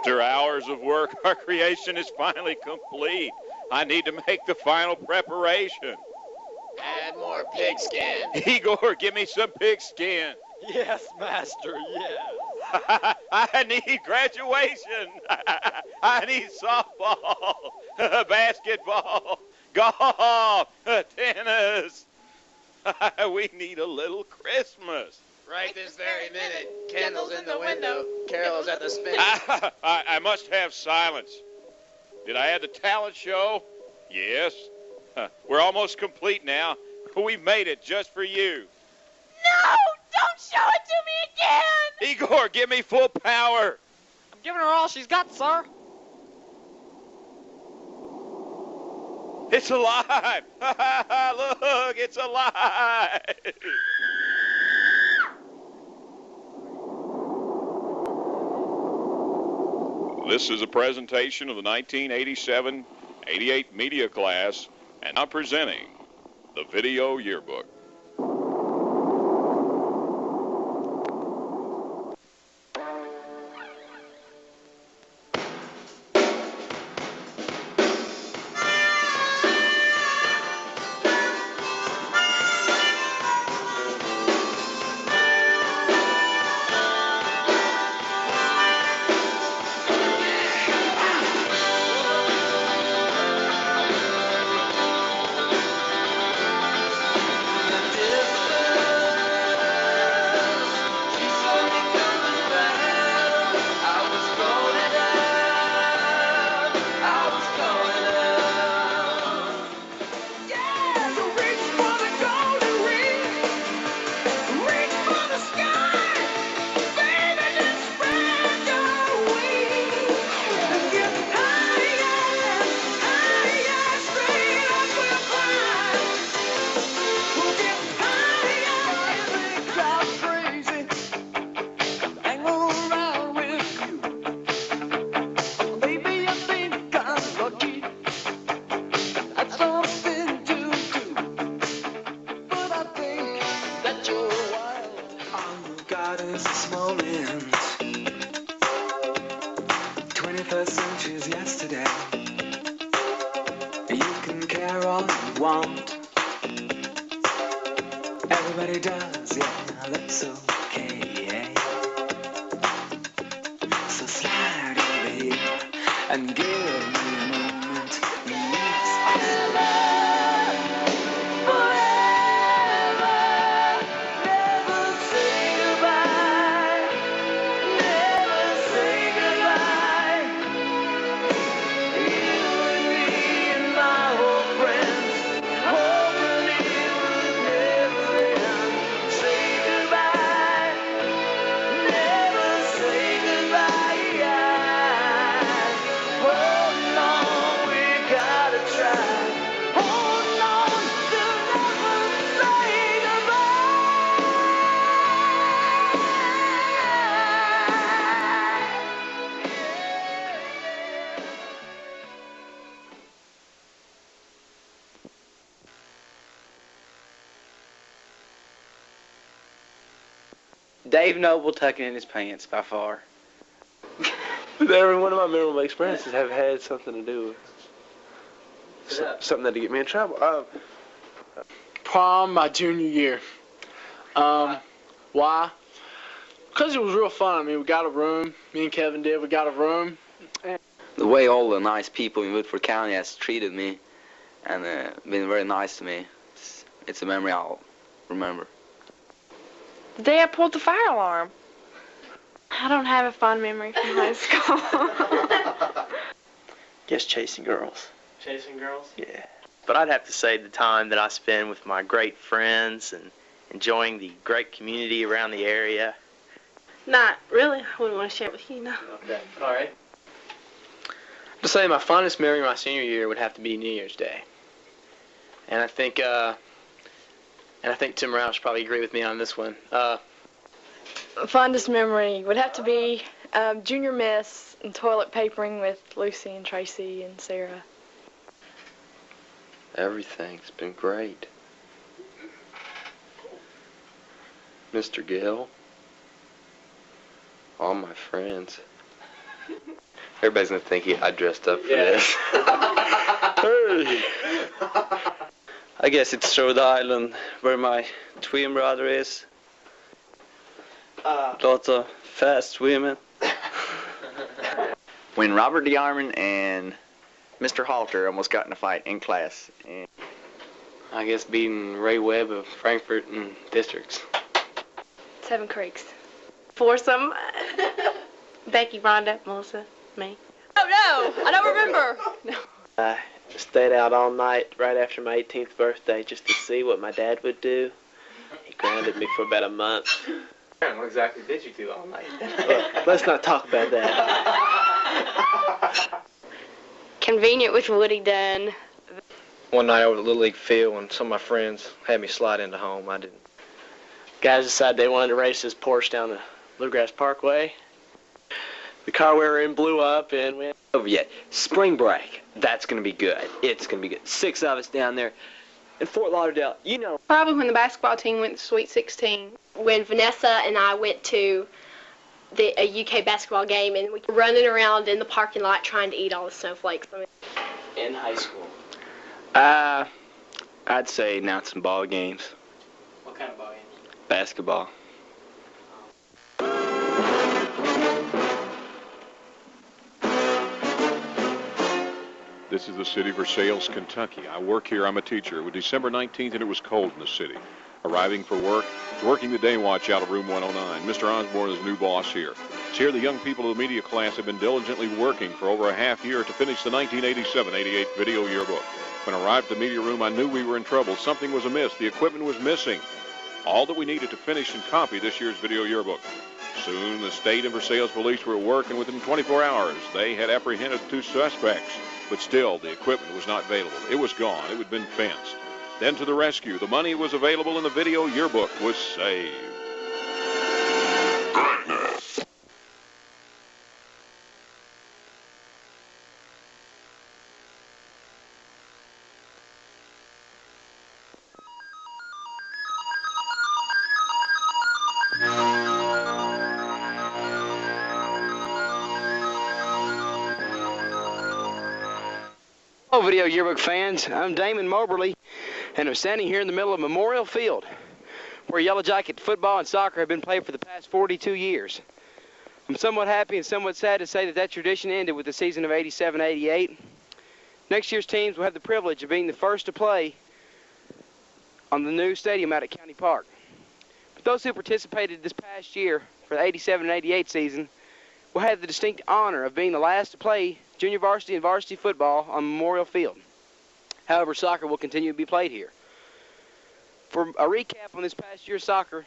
After hours of work, our creation is finally complete. I need to make the final preparation. Add more pigskin. Igor, give me some pigskin. Yes, master, yes. I need graduation. I need softball, basketball, golf, tennis. We need a little Christmas. Right this very minute. Candles in the window. Carols at the spin. I must have silence. Did I add the talent show? Yes. We're almost complete now. We've made it just for you. No! Don't show it to me again! Igor, give me full power. I'm giving her all she's got, sir. It's alive. Look, it's alive. This is a presentation of the 1987-88 media class, and I'm presenting the Video Yearbook. Everybody does, yeah, that's okay. So slide over here and give me a moment. Dave Noble tucking in his pants by far. Every one of my memorable experiences have had something to do with something that to get me in trouble. Prom my junior year. Why? Because it was real fun. I mean, we got a room. Me and Kevin did. We got a room. The way all the nice people in Woodford County has treated me and been very nice to me, it's a memory I'll remember. The day I pulled the fire alarm. I don't have a fond memory from high school. Guess chasing girls. Chasing girls? Yeah. But I'd have to say the time that I spend with my great friends and enjoying the great community around the area. Not really. I wouldn't want to share it with you, no. Okay. All right. To say my fondest memory of my senior year would have to be New Year's Day. And I think Tim Roush probably agree with me on this one. Fondest memory would have to be junior miss and toilet papering with Lucy and Tracy and Sarah. Everything's been great. Mr. Gill, all my friends. Everybody's gonna think I dressed up for this. I guess it's Rhode Island, where my twin brother is. Lots of fast women. When Robert DeArmond and Mr. Halter almost got in a fight in class. And I guess beating Ray Webb of Frankfort and districts. 7 Creeks. Foursome. Becky, Rhonda, Melissa, me. Oh no, I don't remember. No. I stayed out all night right after my 18th birthday just to see what my dad would do. He grounded me for about a month. What exactly did you do all night? Well, let's not talk about that. Convenient with Woody done. One night over at the Little League field when some of my friends had me slide into home, I didn't. Guys decided they wanted to race this Porsche down the Bluegrass Parkway. The car we were in blew up and we... Over yet. Spring break. That's going to be good. It's going to be good. 6 of us down there. In Fort Lauderdale, you know. Probably when the basketball team went to Sweet 16. When Vanessa and I went to a UK basketball game and we were running around in the parking lot trying to eat all the snowflakes. In high school. I'd say announcing ball games. What kind of ball games? Basketball. This is the city of Versailles, Kentucky. I work here. I'm a teacher. It was December 19th, and it was cold in the city. Arriving for work, working the day watch out of room 109. Mr. Osborne is the new boss here. It's here the young people of the media class have been diligently working for over a half year to finish the 1987-88 video yearbook. When I arrived at the media room, I knew we were in trouble. Something was amiss. The equipment was missing. All that we needed to finish and copy this year's video yearbook. Soon, the state and Versailles police were at work, and within 24 hours, they had apprehended 2 suspects. But still, the equipment was not available. It was gone. It had been fenced. Then to the rescue. The money was available, and the video yearbook was saved. Hello, Video Yearbook fans. I'm Damon Moberly, and I'm standing here in the middle of Memorial Field, where Yellow Jacket football and soccer have been played for the past 42 years. I'm somewhat happy and somewhat sad to say that that tradition ended with the season of 87-88. Next year's teams will have the privilege of being the first to play on the new stadium out at County Park. But those who participated this past year for the 87-88 season will have the distinct honor of being the last to play junior varsity and varsity football on Memorial Field. However, soccer will continue to be played here. For a recap on this past year's soccer,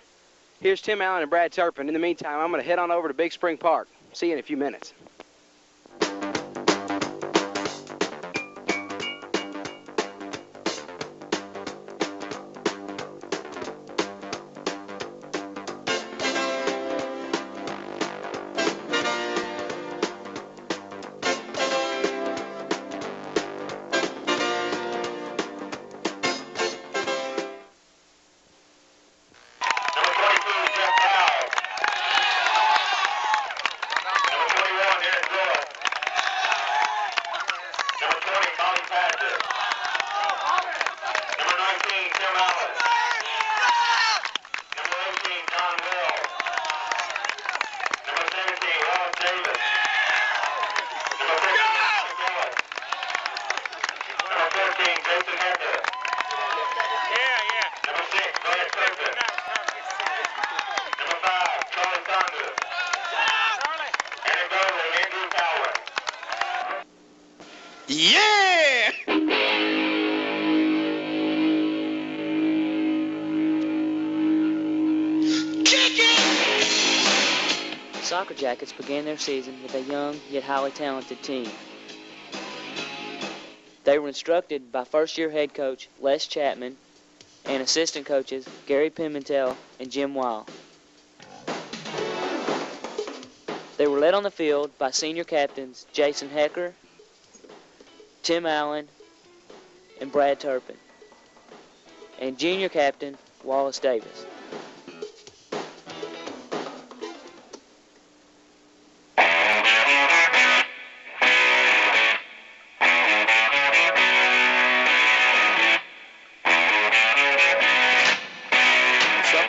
here's Tim Allen and Brad Turpin. In the meantime, I'm going to head on over to Big Spring Park. See you in a few minutes. Yeah! Soccer Jackets began their season with a young yet highly talented team. They were instructed by first-year head coach Les Chapman and assistant coaches Gary Pimentel and Jim Weil. They were led on the field by senior captains Jason Hecker, Tim Allen, and Brad Turpin, and junior captain Wallace Davis.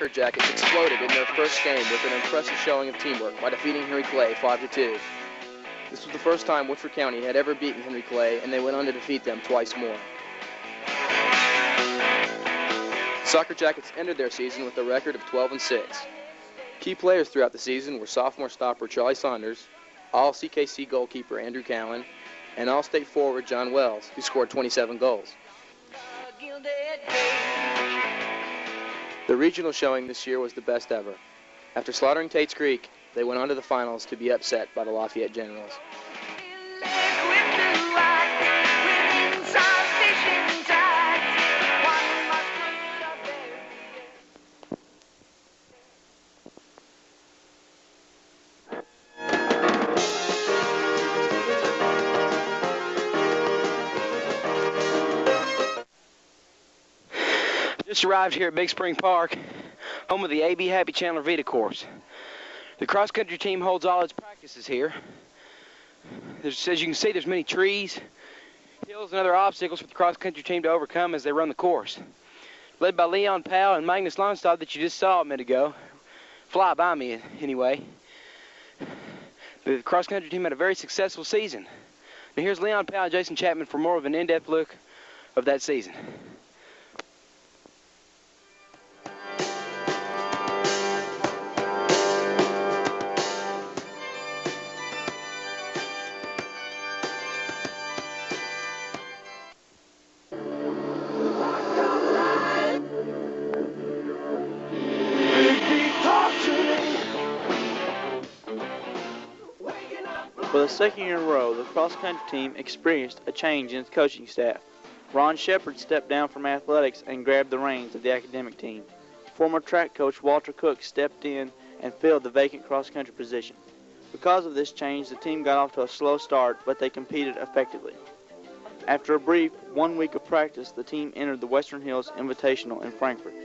Soccer Jackets exploded in their first game with an impressive showing of teamwork by defeating Henry Clay 5-2. This was the first time Woodford County had ever beaten Henry Clay, and they went on to defeat them twice more. Soccer Jackets ended their season with a record of 12-6. Key players throughout the season were sophomore stopper Charlie Saunders, All-CKC goalkeeper Andrew Cowan, and All-State forward John Wells, who scored 27 goals. The regional showing this year was the best ever. After slaughtering Tate's Creek, they went on to the finals to be upset by the Lafayette Generals. Just arrived here at Big Spring Park, home of the A.B. Happy Chandler Vita course. The cross-country team holds all its practices here. As you can see, there's many trees, hills, and other obstacles for the cross-country team to overcome as they run the course. Led by Leon Powell and Magnus Lundstad that you just saw a minute ago. Fly by me, anyway. The cross-country team had a very successful season. Now here's Leon Powell and Jason Chapman for more of an in-depth look of that season. For the second year in a row, the cross-country team experienced a change in its coaching staff. Ron Shepard stepped down from athletics and grabbed the reins of the academic team. Former track coach Walter Cook stepped in and filled the vacant cross-country position. Because of this change, the team got off to a slow start, but they competed effectively. After a brief 1 week of practice, the team entered the Western Hills Invitational in Frankfort.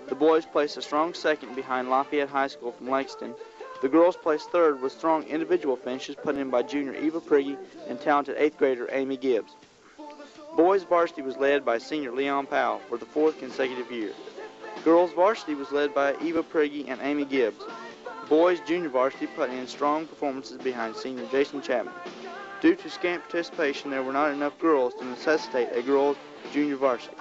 The boys placed a strong second behind Lafayette High School from Lexington. The girls placed third with strong individual finishes put in by junior Eva Prigge and talented 8th grader Amy Gibbs. Boys varsity was led by senior Leon Powell for the 4th consecutive year. Girls varsity was led by Eva Prigge and Amy Gibbs. Boys junior varsity put in strong performances behind senior Jason Chapman. Due to scant participation, there were not enough girls to necessitate a girls junior varsity.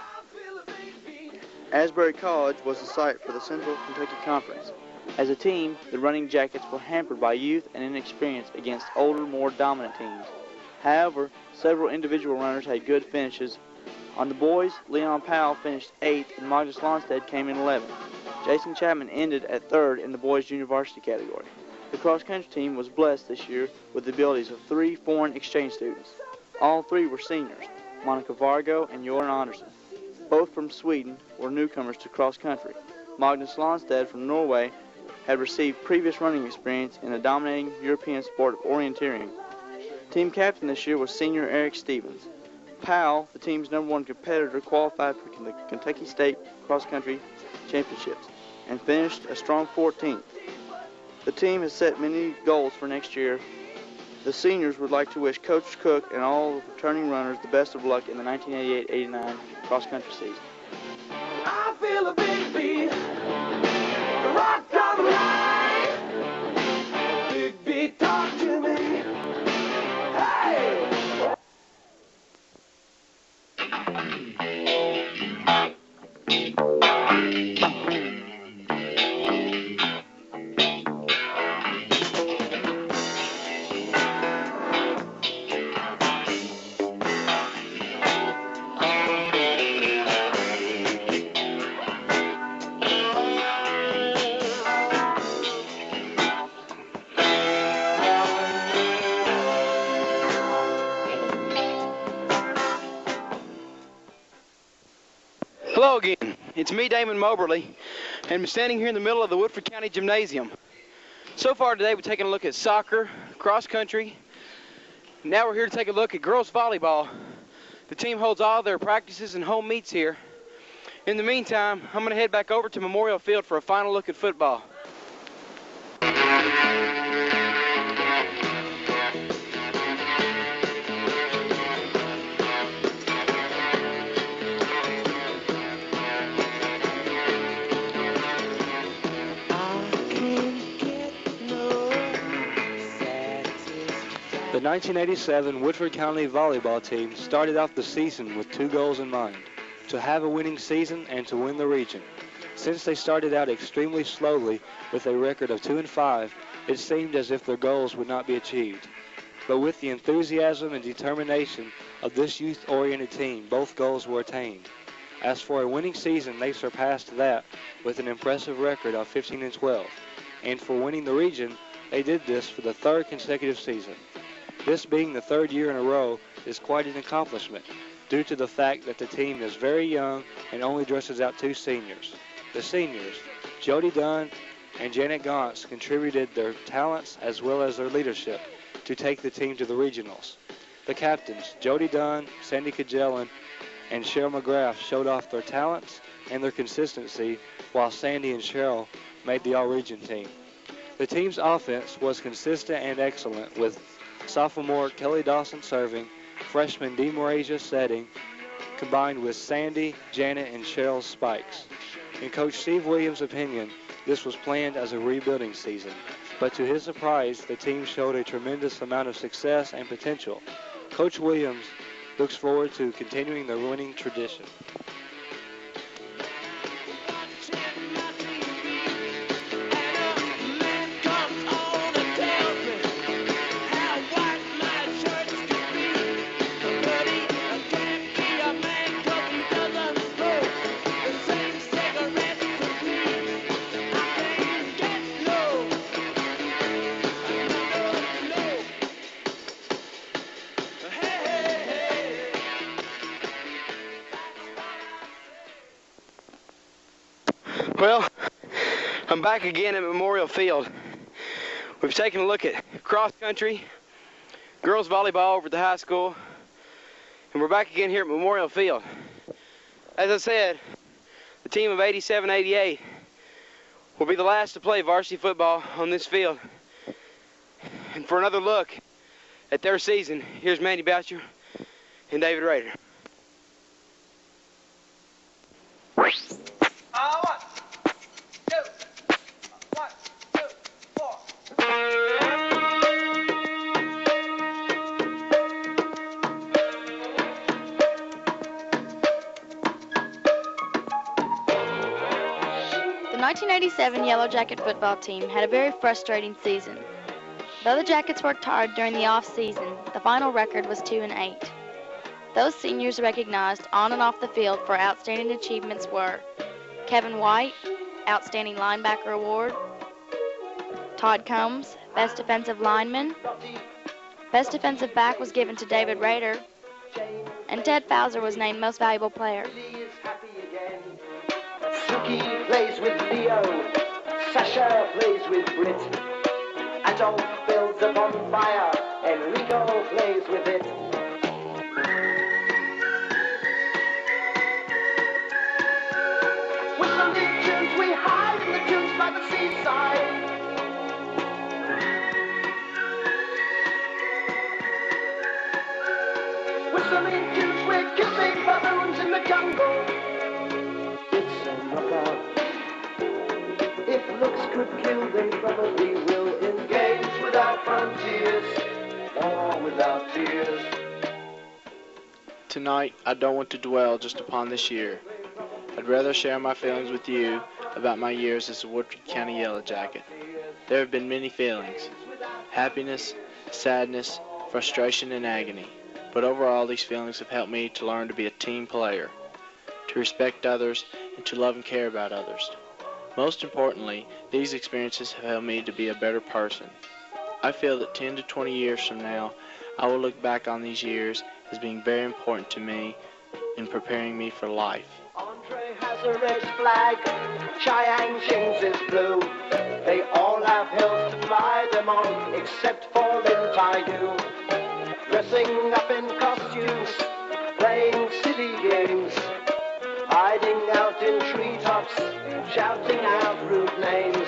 Asbury College was the site for the Central Kentucky Conference. As a team, the Running Jackets were hampered by youth and inexperience against older, more dominant teams. However, several individual runners had good finishes. On the boys, Leon Powell finished 8th and Magnus Lundstad came in 11th. Jason Chapman ended at 3rd in the boys junior varsity category. The cross-country team was blessed this year with the abilities of 3 foreign exchange students. All 3 were seniors, Monica Vargo and Joran Andersson. Both from Sweden were newcomers to cross-country. Magnus Lundstad from Norway had received previous running experience in the dominating European sport of orienteering. Team captain this year was senior Eric Stevens. Powell, the team's #1 competitor, qualified for the Kentucky State Cross Country Championships and finished a strong 14th. The team has set many goals for next year. The seniors would like to wish Coach Cook and all the returning runners the best of luck in the 1988-89 cross country season. I feel a big beat. Rock on the line. Big beat, talk to me. Hey! Hello again, it's me, Damon Moberly, and I'm standing here in the middle of the Woodford County Gymnasium. So far today we've taken a look at soccer, cross country. Now we're here to take a look at girls volleyball. The team holds all their practices and home meets here. In the meantime, I'm going to head back over to Memorial Field for a final look at football. The 1987 Woodford County volleyball team started off the season with 2 goals in mind: to have a winning season and to win the region. Since they started out extremely slowly with a record of 2-5, it seemed as if their goals would not be achieved. But with the enthusiasm and determination of this youth-oriented team, both goals were attained. As for a winning season, they surpassed that with an impressive record of 15-12. And for winning the region, they did this for the 3rd consecutive season. This being the 3rd year in a row is quite an accomplishment, due to the fact that the team is very young and only dresses out 2 seniors. The seniors, Jody Dunn and Janet Gauntz, contributed their talents as well as their leadership to take the team to the regionals. The captains, Jody Dunn, Sandy Cagellan, and Cheryl McGrath, showed off their talents and their consistency, while Sandy and Cheryl made the all-region team. The team's offense was consistent and excellent, with sophomore Kelly Dawson serving, freshman Dee Morasia setting, combined with Sandy, Janet, and Cheryl's spikes. In Coach Steve Williams' opinion, this was planned as a rebuilding season, but to his surprise, the team showed a tremendous amount of success and potential. Coach Williams looks forward to continuing the winning tradition. Well, I'm back again at Memorial Field. We've taken a look at cross country, girls volleyball over at the high school, and we're back again here at Memorial Field. As I said, the team of 87-88 will be the last to play varsity football on this field. And for another look at their season, here's Mandy Boucher and David Rader. The 1987 Yellow Jacket football team had a very frustrating season. Though the Jackets worked hard during the off-season, the final record was 2-8. Those seniors recognized on and off the field for outstanding achievements were Kevin White, Outstanding Linebacker Award; Todd Combs, Best Defensive Lineman; Best Defensive Back was given to David Rader; and Ted Fowler was named Most Valuable Player. Suki plays with Leo, Sasha plays with Brit, Adolf builds a bonfire, Enrico plays with it. With some big tunes we hide in the tunes by the seaside. With some big tunes we're kissing baboons in the jungle. If looks could kill, they probably will engage without frontiers or without tears. Tonight, I don't want to dwell just upon this year. I'd rather share my feelings with you about my years as a Woodford County Yellow Jacket. There have been many feelings: happiness, sadness, frustration, and agony. But overall, these feelings have helped me to learn to be a team player, to respect others, and to love and care about others. Most importantly, these experiences have helped me to be a better person. I feel that 10 to 20 years from now, I will look back on these years as being very important to me in preparing me for life. Andre has a red flag, Cheyenne Ching's is blue. They all have hills to fly them on, except for Lin Tai-yu. Dressing up in costumes, playing silly games, hiding out in treetops, shouting out rude names.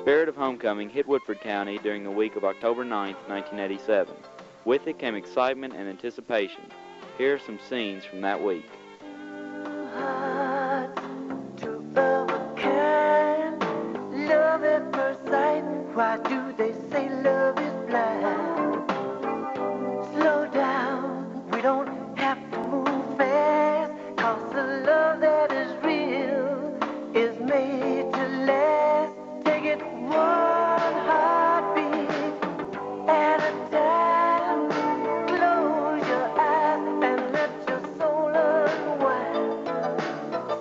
spirit of homecoming hit Woodford County during the week of October 9, 1987. With it came excitement and anticipation. Here are some scenes from that week. Love at first sight, why do they say love is blind? Slow down, we don't have to move fast, 'cause the love that is real is made to last. Take it one heartbeat at a time. Close your eyes and let your soul unwind.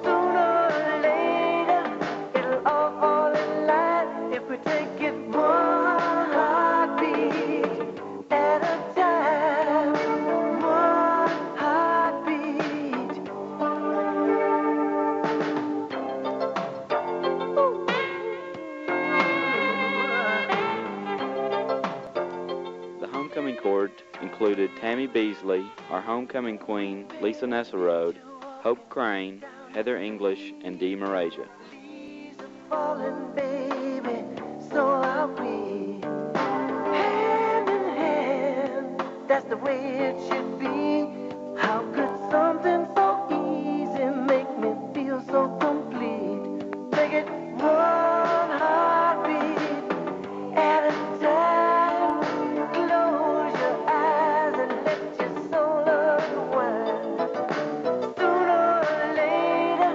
Sooner or later, it'll all fall in line if we take it one heartbeat at a time. One heartbeat. The homecoming court included Tammy Beasley, our homecoming queen, Lisa Nesselrode, Hope Crane, Heather English, and Dee Marasia. Falling, baby, so are we. Hand in hand, that's the way it should be. How could something so easy make me feel so complete? Take it one heartbeat at a time. Close your eyes and let your soul unwind. Sooner or later,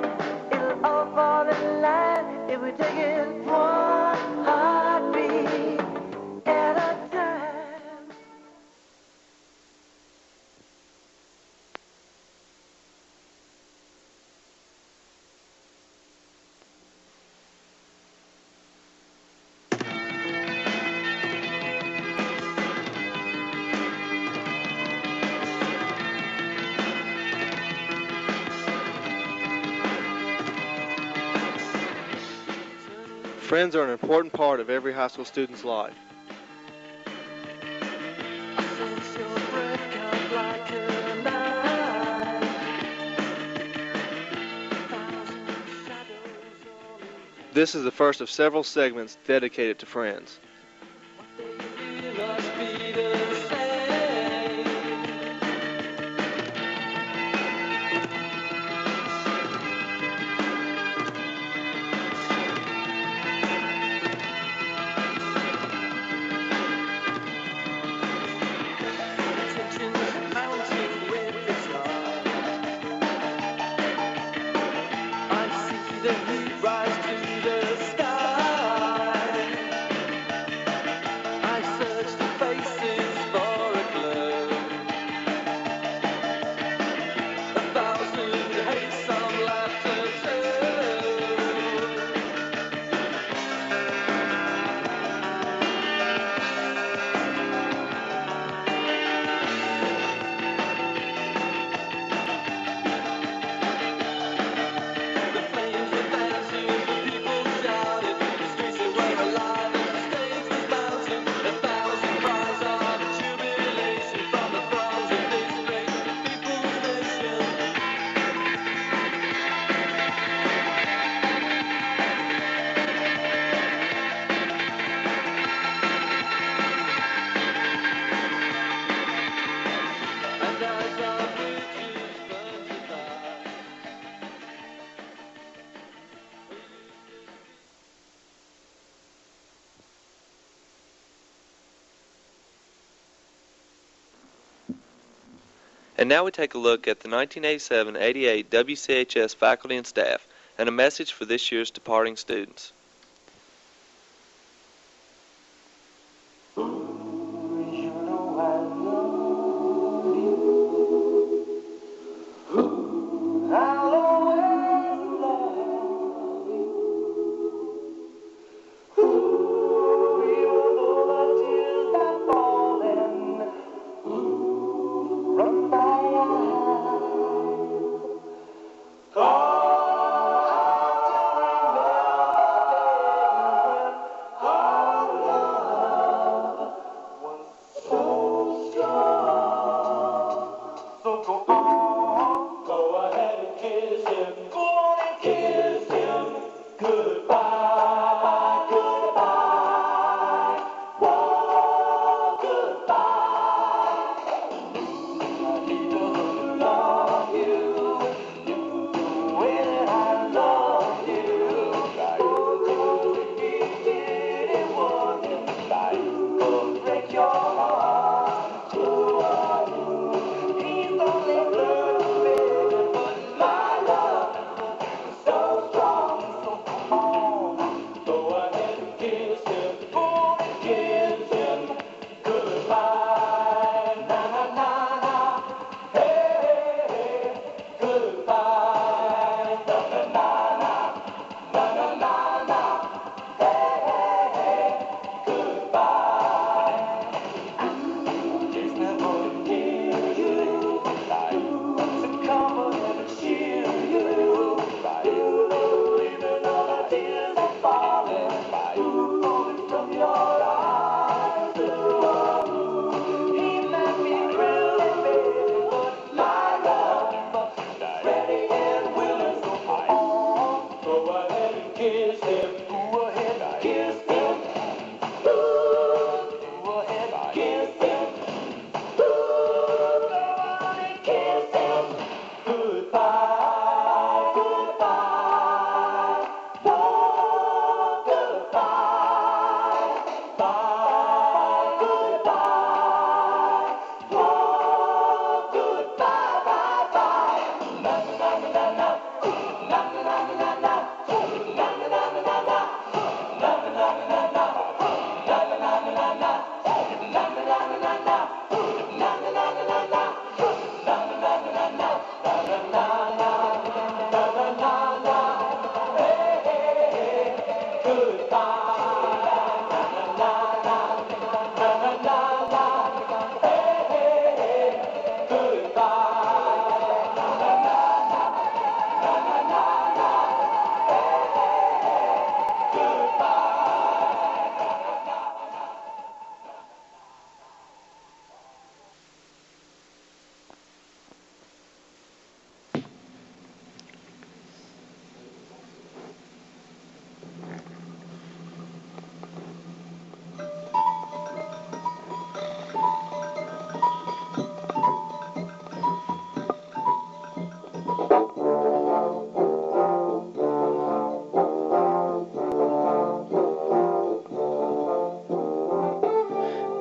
it'll all fall in line if we take it one heartbeat at a time. Friends are an important part of every high school student's life. This is the first of several segments dedicated to friends. And now we take a look at the 1987-88 WCHS faculty and staff, and a message for this year's departing students. Call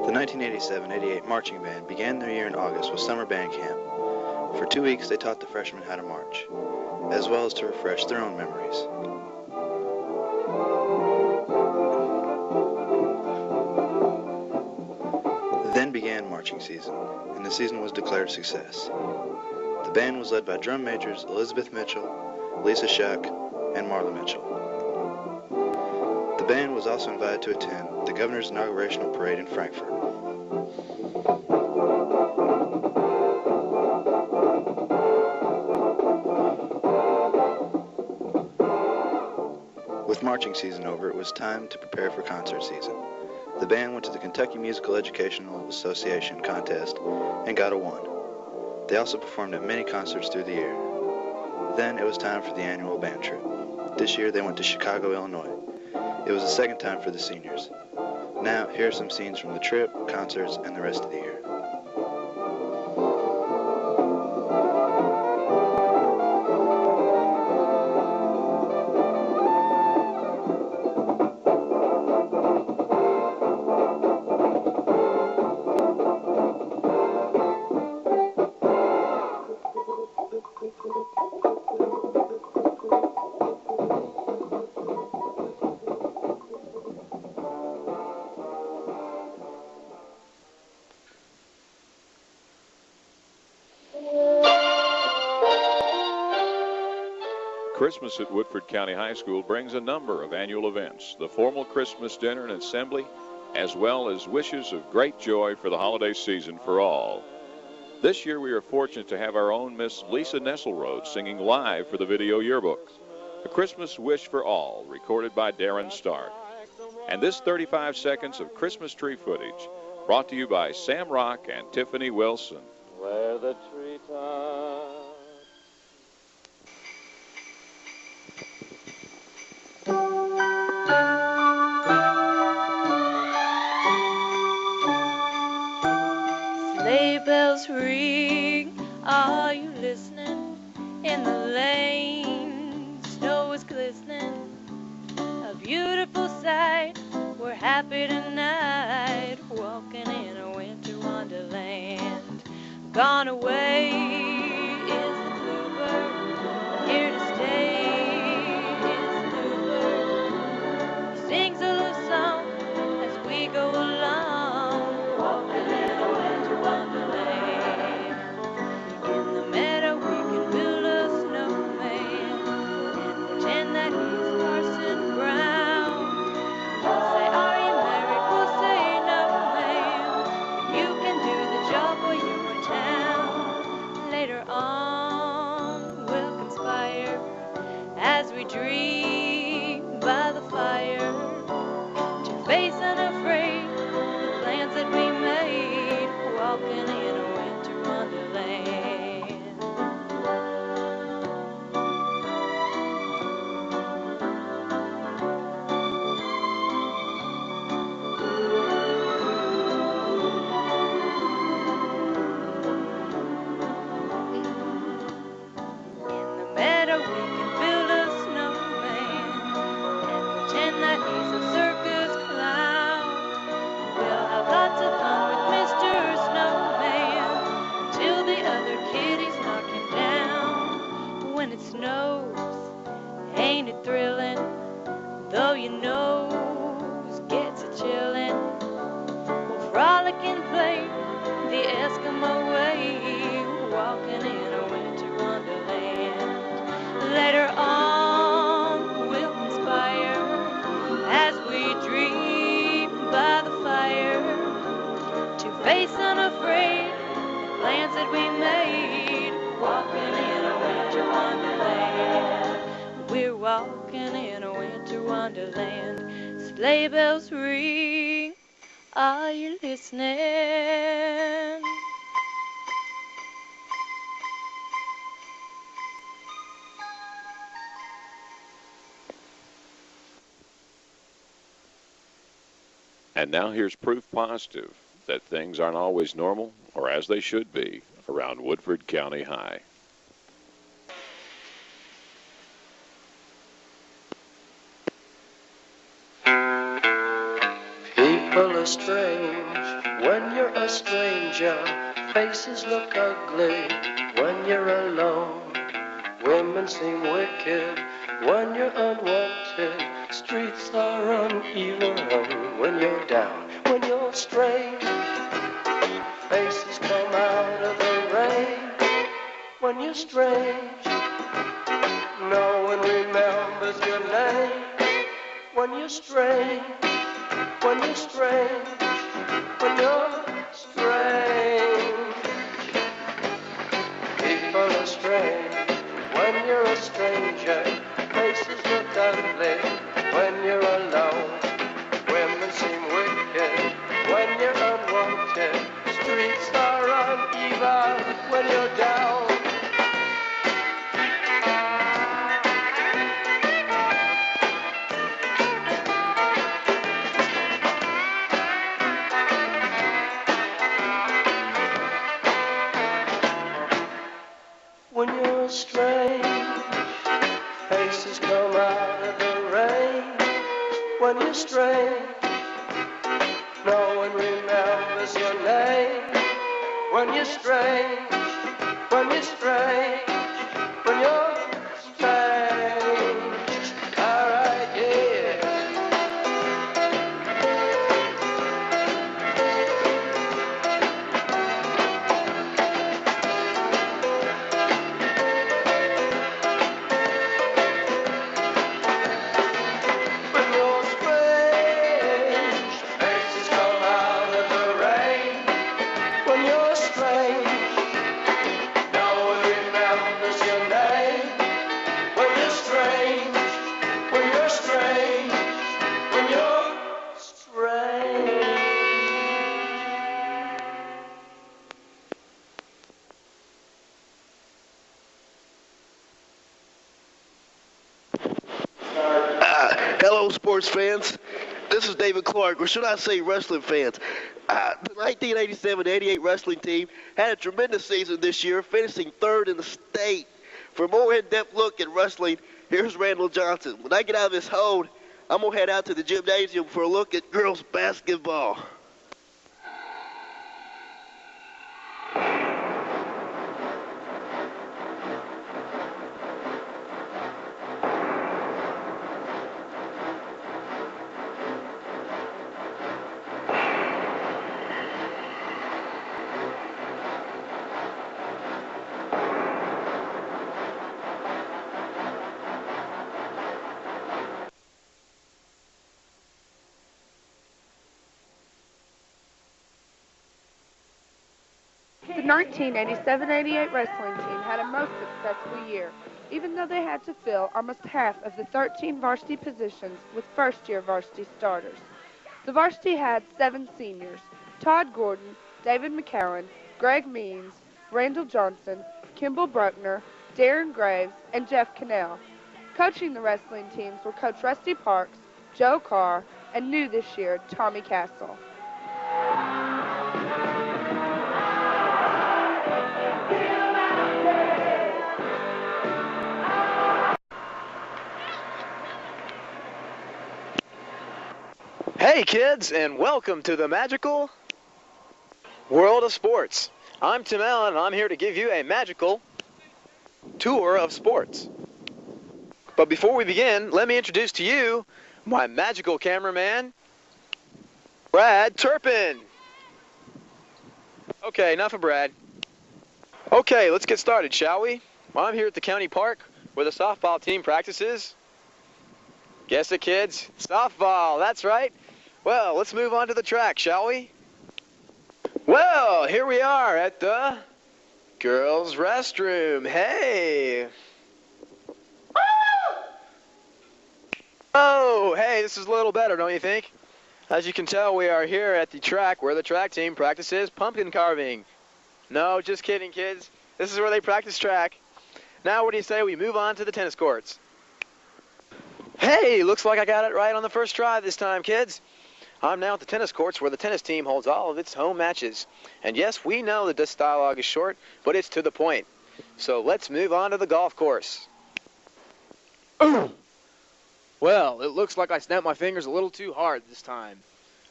The 1987-88 marching band began their year in August with summer band camp. For 2 weeks, they taught the freshmen how to march, as well as to refresh their own memories. Then began marching season, and the season was declared a success. The band was led by drum majors Elizabeth Mitchell, Lisa Shuck, and Marla Mitchell. The band was also invited to attend the governor's inaugurational parade in Frankfort. With marching season over, it was time to prepare for concert season. The band went to the Kentucky Musical Educational Association contest and got a 1. They also performed at many concerts through the year. Then it was time for the annual band trip. This year they went to Chicago, Illinois. It was the second time for the seniors. Now, here are some scenes from the trip, concerts, and the rest of the year. Christmas at Woodford County High School brings a number of annual events, the formal Christmas dinner and assembly, as well as wishes of great joy for the holiday season for all. This year we are fortunate to have our own Miss Lisa Nesselrode singing live for the video yearbook, A Christmas Wish for All, recorded by Darren Stark. And this 35 seconds of Christmas tree footage, brought to you by Sam Rock and Tiffany Wilson. Where the treetops Sleigh bells ring, are you listening? In the lane, snow is glistening. A beautiful sight, we're happy tonight, walking in a winter wonderland. Gone away is the bluebird, here to stay is the bluebird. He sings a little song as we go along, walking in a winter wonderland. In the meadow we can build a snowman and pretend that he's Parson Brown. We'll say, are you married? We'll say, no ma'am. You can do the job while you're in town. Later on we'll conspire as we dream by the fire to face unafraid that we made, walking in a winter wonderland. We're walking in a winter wonderland. Sleigh bells ring, are you listening? And now here's proof positive that things aren't always normal or as they should be around Woodford County High. People are strange when you're a stranger. Faces look ugly when you're alone. Women seem wicked when you're unwanted. Streets are uneven when you're down. When you're strange, faces come out of the rain. When you're strange, no one remembers your name. When you're strange, when you're strange, when you're strange. People are strange when you're a stranger. Faces look ugly when you're alone. Women seem wicked when you're unwanted. Streets are uneven when you're down. When you're strange, faces come out of the rain. When you're strange, no one remembers your name. When you're strange, when you're strange, when you're strange. All right, yeah. When you're strange, faces come out of the rain. When you're strange, no one remembers your name. When you're strange, when you're strange, when you're strange. Hello, sports fans. This is David Clark, or should I say wrestling fans. The 1987-88 wrestling team had a tremendous season this year, finishing third in the state. For a more in-depth look at wrestling, here's Randall Johnson. When I get out of this hold, I'm going to head out to the gymnasium for a look at girls basketball. The 1987-88 wrestling team had a most successful year, even though they had to fill almost half of the 13 varsity positions with first-year varsity starters. The varsity had 7 seniors: Todd Gordon, David McCowan, Greg Means, Randall Johnson, Kimball Bruckner, Darren Graves, and Jeff Cannell. Coaching the wrestling teams were Coach Rusty Parks, Joe Carr, and new this year, Tommy Castle. Hey kids, and welcome to the magical world of sports. I'm Tim Allen, and I'm here to give you a magical tour of sports. But before we begin, let me introduce to you my magical cameraman, Brad Turpin. Okay, enough of Brad. Okay, let's get started, shall we? Well, I'm here at the county park where the softball team practices. Guess it, kids? Softball, that's right. Well, let's move on to the track, shall we? Well, here we are at the Girls' restroom. Hey! Oh, hey, this is a little better, don't you think? As you can tell, we are here at the track where the track team practices pumpkin carving. No, just kidding, kids. This is where they practice track. Now, what do you say we move on to the tennis courts? Hey, looks like I got it right on the first try this time, kids. I'm now at the tennis courts where the tennis team holds all of its home matches. And yes, we know that this dialogue is short, but it's to the point. So let's move on to the golf course. Ooh. Well, it looks like I snapped my fingers a little too hard this time.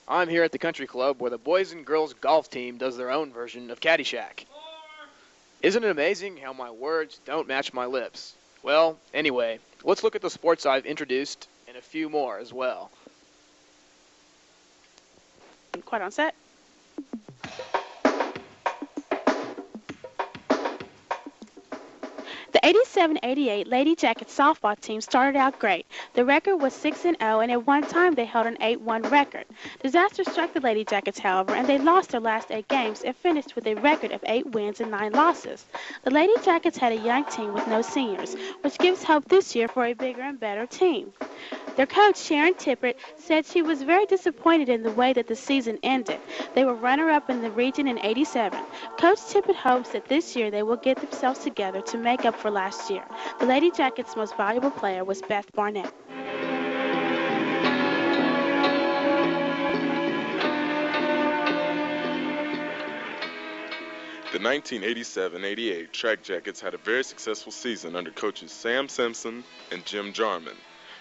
I'm here at the country club where the boys and girls golf team does their own version of Caddyshack. Isn't it amazing how my words don't match my lips? Well, anyway, let's look at the sports I've introduced and a few more as well. Quite on set. The 87-88 Lady Jackets softball team started out great. The record was 6-0, and at one time they held an 8-1 record. Disaster struck the Lady Jackets, however, and they lost their last 8 games and finished with a record of 8 wins and 9 losses. The Lady Jackets had a young team with no seniors, which gives hope this year for a bigger and better team. Their coach, Sharon Tippett, said she was very disappointed in the way that the season ended. They were runner-up in the region in '87. Coach Tippett hopes that this year they will get themselves together to make up for last year. The Lady Jackets' most valuable player was Beth Barnett. The 1987-88 Track Jackets had a very successful season under coaches Sam Simpson and Jim Jarman.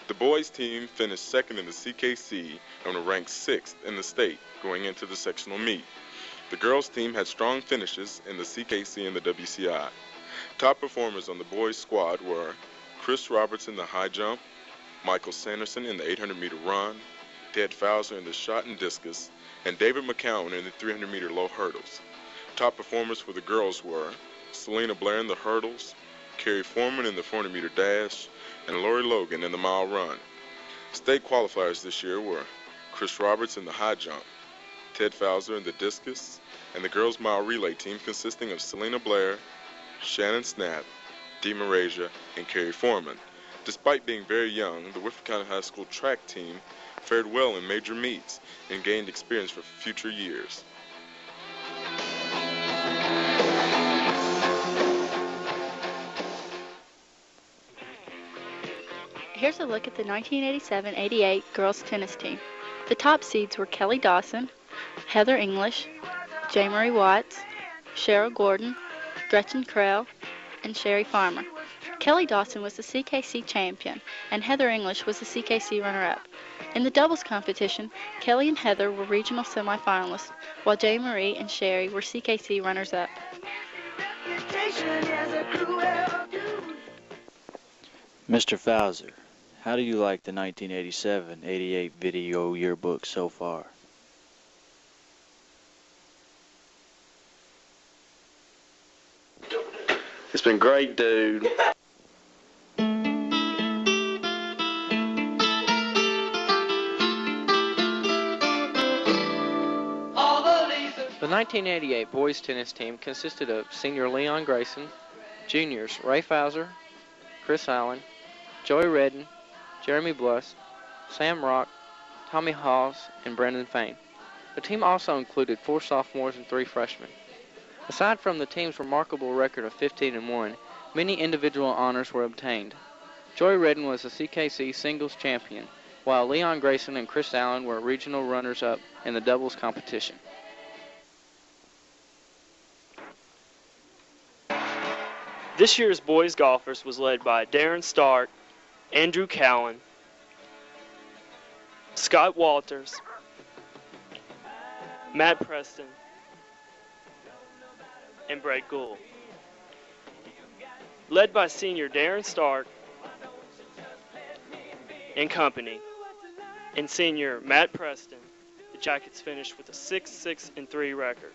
The boys' team finished second in the CKC and were ranked 6th in the state going into the sectional meet. The girls' team had strong finishes in the CKC and the WCI. Top performers on the boys' squad were Chris Roberts in the high jump, Michael Sanderson in the 800-meter run, Ted Fowler in the shot and discus, and David McCowan in the 300-meter low hurdles. Top performers for the girls were Selena Blair in the hurdles, Carrie Foreman in the 400-meter dash, and Lori Logan in the mile run. State qualifiers this year were Chris Roberts in the high jump, Ted Fowler in the discus, and the girls' mile relay team consisting of Selena Blair, Shannon Snap, Dee Marasia, and Carrie Foreman. Despite being very young, the Woodford County High School track team fared well in major meets and gained experience for future years. Here's a look at the 1987-88 girls tennis team. The top seeds were Kelly Dawson, Heather English, J. Marie Watts, Cheryl Gordon, Gretchen Krell, and Sherry Farmer. Kelly Dawson was the CKC champion, and Heather English was the CKC runner-up. In the doubles competition, Kelly and Heather were regional semifinalists, while J. Marie and Sherry were CKC runners-up. Mr. Fowler, how do you like the 1987-88 video yearbook so far? It's been great, dude. The 1988 boys tennis team consisted of senior Leon Grayson, juniors Ray Fowler, Chris Allen, Joey Redden, Jeremy Bluss, Sam Rock, Tommy Hawes, and Brendan Fain. The team also included 4 sophomores and 3 freshmen. Aside from the team's remarkable record of 15-1, many individual honors were obtained. Joey Redden was the CKC singles champion, while Leon Grayson and Chris Allen were regional runners-up in the doubles competition. This year's boys golfers was led by Darren Stark, Andrew Cowan, Scott Walters, Matt Preston, and Brett Gould. Led by senior Darren Stark and company, and senior Matt Preston, the Jackets finished with a 6-6-3 record.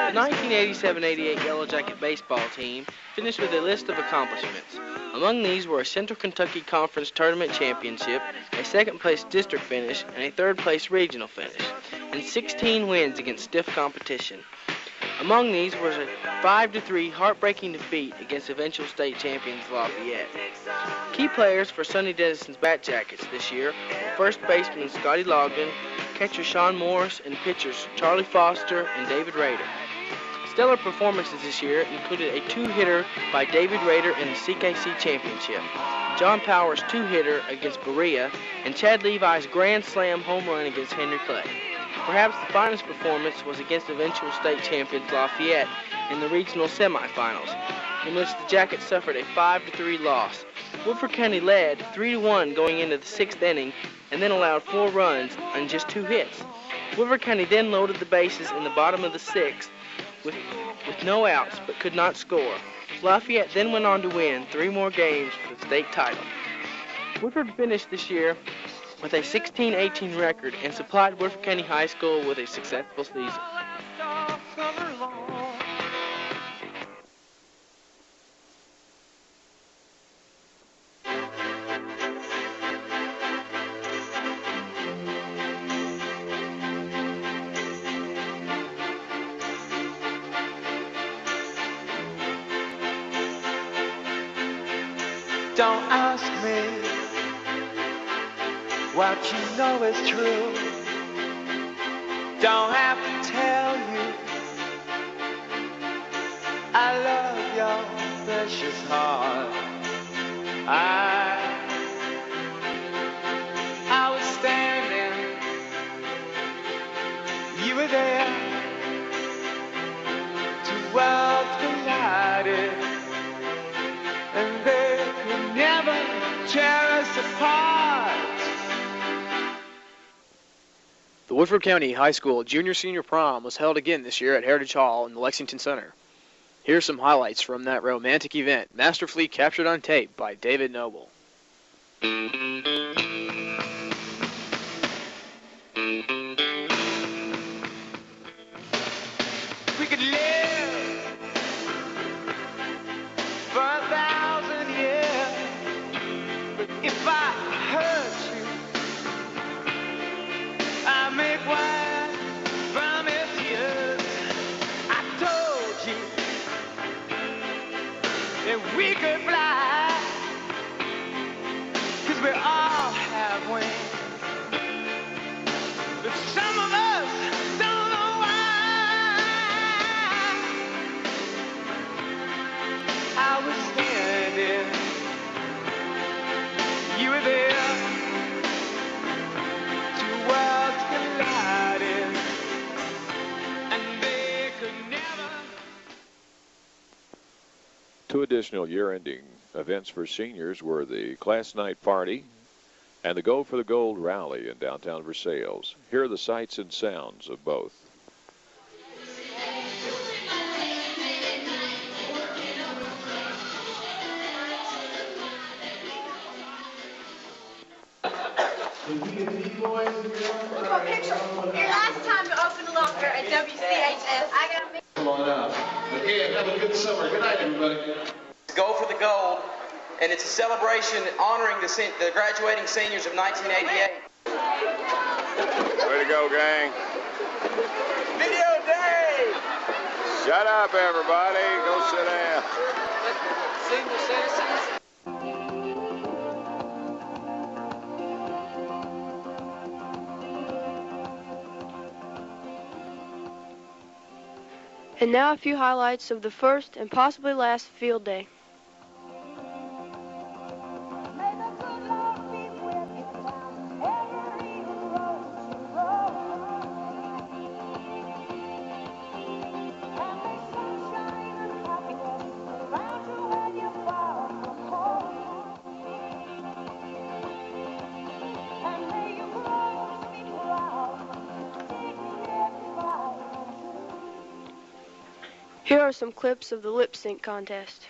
The 1987-88 Yellow Jacket baseball team finished with a list of accomplishments. Among these were a Central Kentucky Conference Tournament Championship, a second-place district finish, and a third-place regional finish, and 16 wins against stiff competition. Among these was a 5-3 heartbreaking defeat against eventual state champions Lafayette. Key players for Sonny Denison's Bat Jackets this year were first baseman Scotty Logden, catcher Sean Morris, and pitchers Charlie Foster and David Rader. Stellar performances this year included a two-hitter by David Rader in the CKC Championship, John Powers' two-hitter against Berea, and Chad Levi's grand slam home run against Henry Clay. Perhaps the finest performance was against eventual state champions Lafayette in the regional semifinals, in which the Jackets suffered a 5-3 loss. Woodford County led 3-1 going into the 6th inning and then allowed 4 runs on just 2 hits. Woodford County then loaded the bases in the bottom of the 6th with no outs but could not score. Lafayette then went on to win 3 more games for the state title. Woodford finished this year with a 16-18 record and supplied Woodford County High School with a successful season. Don't ask me what you know is true. Don't have to tell you I love your precious heart. I was standing, you were there, 2 worlds collided, and they could never tear us apart. The Woodford County High School Junior-Senior Prom was held again this year at Heritage Hall in the Lexington Center. Here are some highlights from that romantic event, masterfully captured on tape by David Noble. We could live for 1,000 years, but if I hurt you, I make wine from his tears. I told you that we could fly, 'cause we all have wings, but some of us don't know why. I was standing, you were there, 2 worlds collided, and they could never. 2 additional year-ending events for seniors were the class night party and the Go for the Gold rally in downtown Versailles. Here are the sights and sounds of both. Your last time to open a locker at WCHS. Come on out. Again, have a good summer. Good night, everybody. Go for the Gold, and it's a celebration honoring the graduating seniors of 1988. Way to go, gang. Video day! Shut up, everybody. Go sit down. Senior citizens. And now a few highlights of the first and possibly last field day. Here are some clips of the lip sync contest.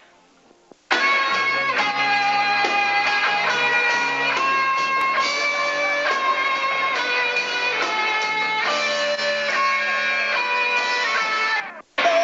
Hey,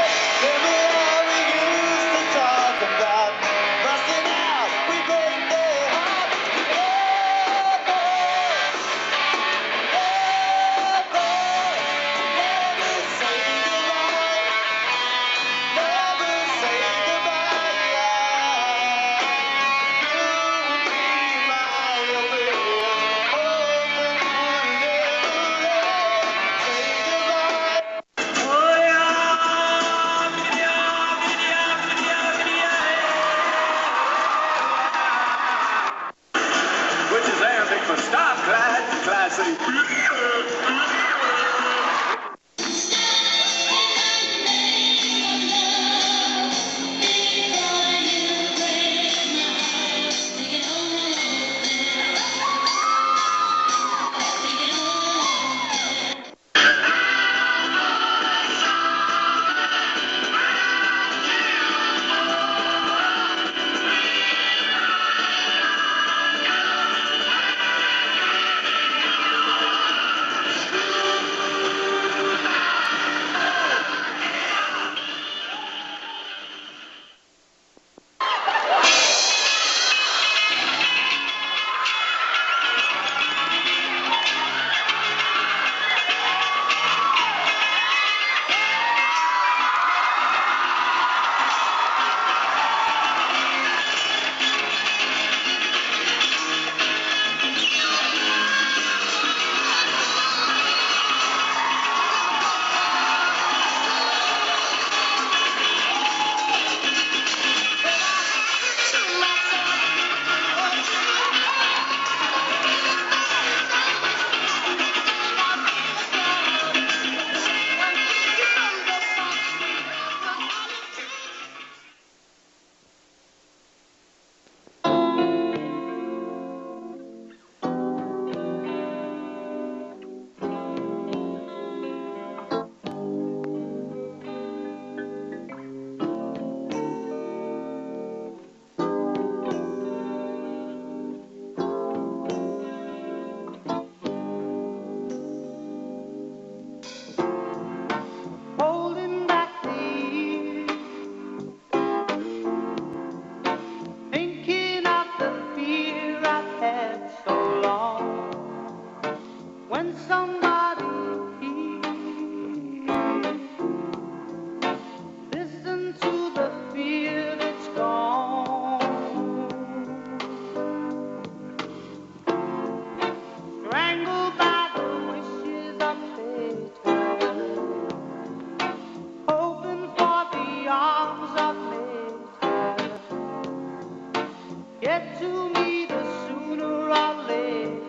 get to me the sooner or later.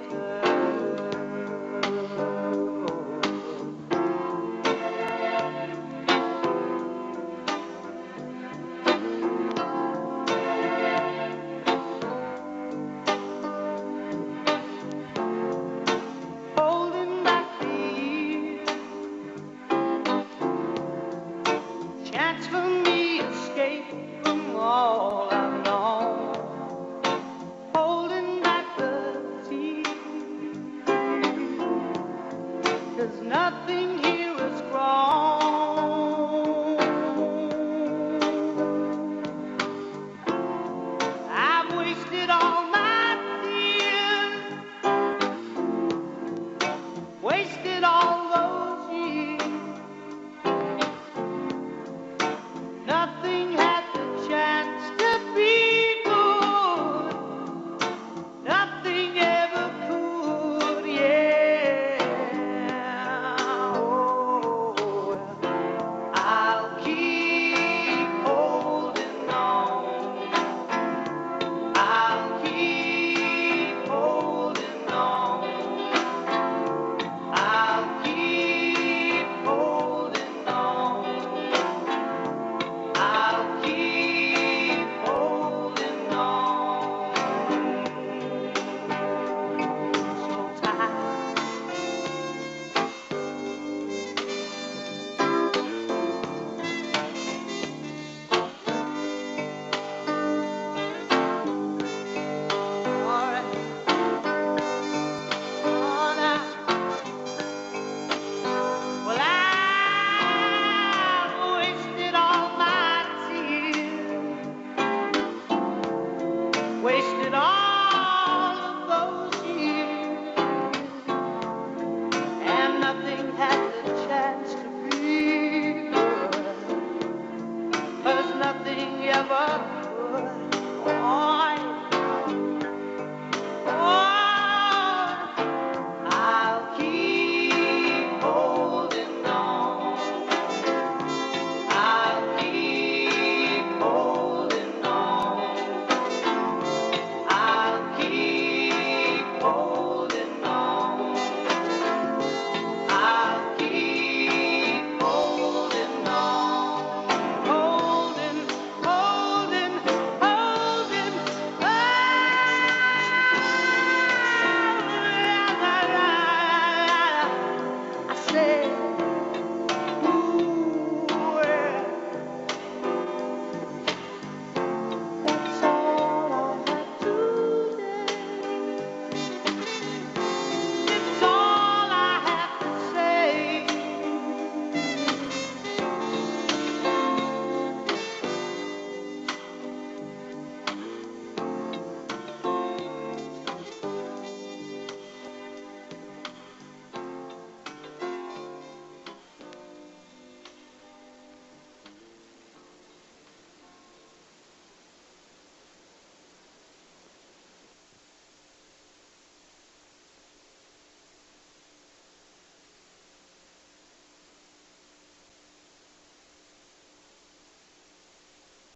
Holding back the years, chance for